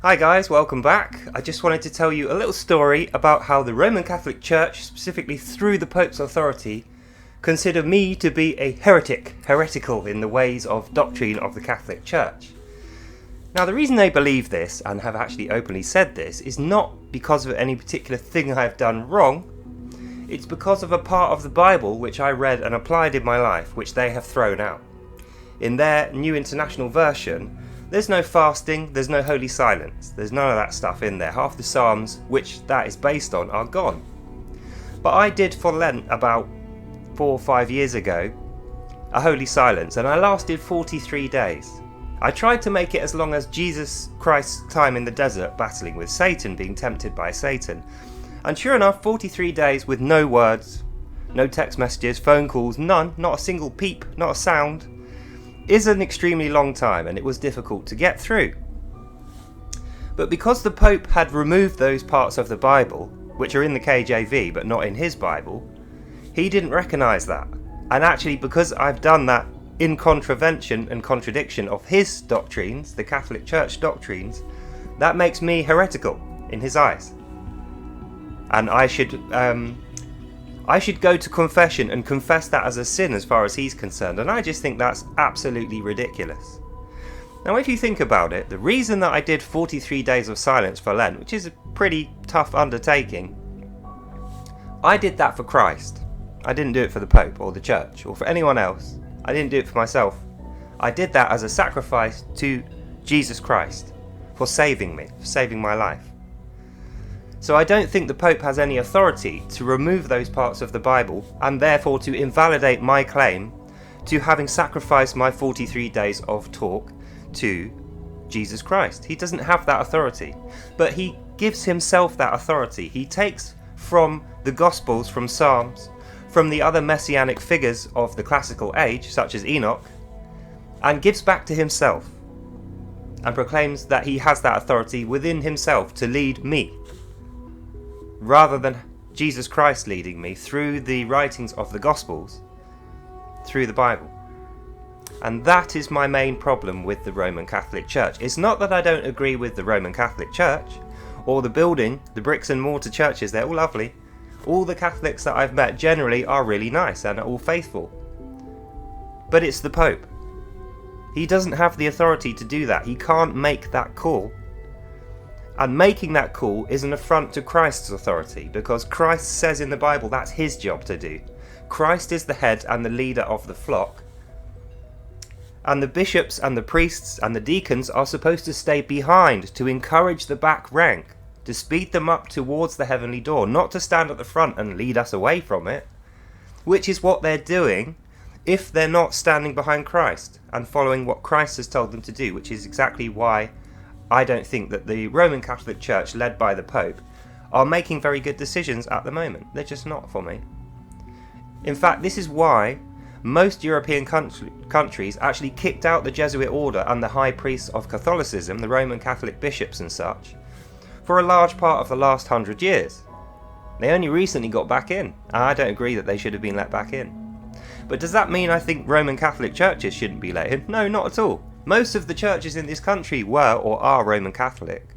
Hi guys, welcome back. I just wanted to tell you a little story about how the Roman Catholic Church, specifically through the Pope's authority, consider me to be a heretical in the ways of doctrine of the Catholic Church. Now the reason they believe this, and have actually openly said this, is not because of any particular thing I have done wrong. It's because of a part of the Bible which I read and applied in my life, which they have thrown out. In their New International Version, there's no fasting, there's no holy silence, there's none of that stuff in there. Half the Psalms, which that is based on, are gone. But I did for Lent about 4 or 5 years ago, a holy silence, and I lasted 43 days. I tried to make it as long as Jesus Christ's time in the desert battling with Satan, being tempted by Satan. And sure enough, 43 days with no words, no text messages, phone calls, none, not a single peep, not a sound, is an extremely long time, and it was difficult to get through. But because the Pope had removed those parts of the Bible, which are in the KJV but not in his Bible, he didn't recognise that. And actually, because I've done that in contravention and contradiction of his doctrines, the Catholic Church doctrines, that makes me heretical in his eyes. And I should go to confession and confess that as a sin as far as he's concerned, and I just think that's absolutely ridiculous. Now if you think about it, the reason that I did 43 days of silence for Lent, which is a pretty tough undertaking, I did that for Christ. I didn't do it for the Pope or the Church or for anyone else. I didn't do it for myself. I did that as a sacrifice to Jesus Christ for saving me, for saving my life. So I don't think the Pope has any authority to remove those parts of the Bible and therefore to invalidate my claim to having sacrificed my 43 days of talk to Jesus Christ. He doesn't have that authority, but he gives himself that authority. He takes from the Gospels, from Psalms, from the other messianic figures of the classical age, such as Enoch, and gives back to himself and proclaims that he has that authority within himself to lead me, rather than Jesus Christ leading me through the writings of the Gospels, through the Bible. And that is my main problem with the Roman Catholic Church. It's not that I don't agree with the Roman Catholic Church, or the building, the bricks and mortar churches, they're all lovely. All the Catholics that I've met generally are really nice and are all faithful. But it's the Pope. He doesn't have the authority to do that. He can't make that call. And making that call is an affront to Christ's authority, because Christ says in the Bible that's his job to do. Christ is the head and the leader of the flock. And the bishops and the priests and the deacons are supposed to stay behind to encourage the back rank, to speed them up towards the heavenly door, not to stand at the front and lead us away from it, which is what they're doing if they're not standing behind Christ and following what Christ has told them to do, which is exactly why I don't think that the Roman Catholic Church, led by the Pope, are making very good decisions at the moment. They're just not for me. In fact, this is why most European countries actually kicked out the Jesuit order and the high priests of Catholicism, the Roman Catholic bishops and such, for a large part of the last 100 years. They only recently got back in, and I don't agree that they should have been let back in. But does that mean I think Roman Catholic churches shouldn't be let in? No, not at all. Most of the churches in this country were or are Roman Catholic.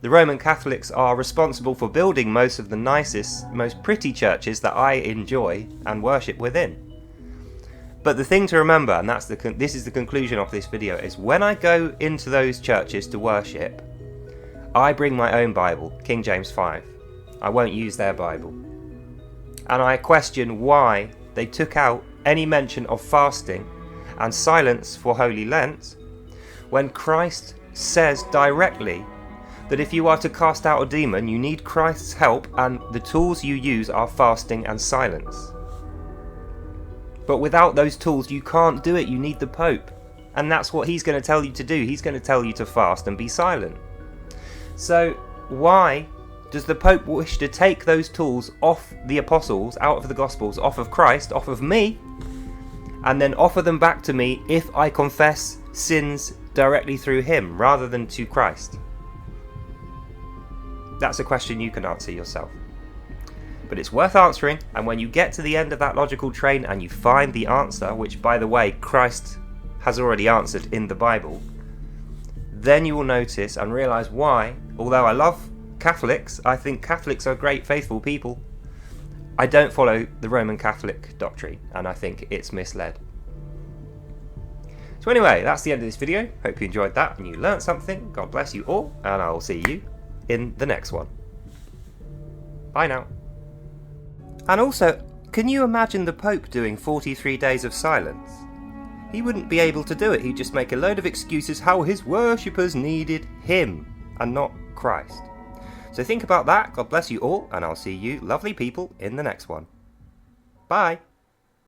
The Roman Catholics are responsible for building most of the nicest, most pretty churches that I enjoy and worship within. But the thing to remember, and this is the conclusion of this video, is when I go into those churches to worship, I bring my own Bible, King James 5. I won't use their Bible. And I question why they took out any mention of fasting and silence for Holy Lent, when Christ says directly that if you are to cast out a demon, you need Christ's help, and the tools you use are fasting and silence. But without those tools, you can't do it. You need the Pope. And that's what he's going to tell you to do. He's going to tell you to fast and be silent. So why does the Pope wish to take those tools off the apostles, out of the Gospels, off of Christ, off of me, and then offer them back to me if I confess sins directly through him rather than to Christ? That's a question you can answer yourself. But it's worth answering, and when you get to the end of that logical train and you find the answer, which by the way Christ has already answered in the Bible, then you will notice and realise why, although I love Catholics, I think Catholics are great, faithful people, I don't follow the Roman Catholic doctrine, and I think it's misled. So anyway, that's the end of this video. Hope you enjoyed that and you learnt something. God bless you all, and I'll see you in the next one. Bye now. And also, can you imagine the Pope doing 43 days of silence? He wouldn't be able to do it. He'd just make a load of excuses how his worshippers needed him and not Christ. So think about that. God bless you all, and I'll see you lovely people in the next one. Bye.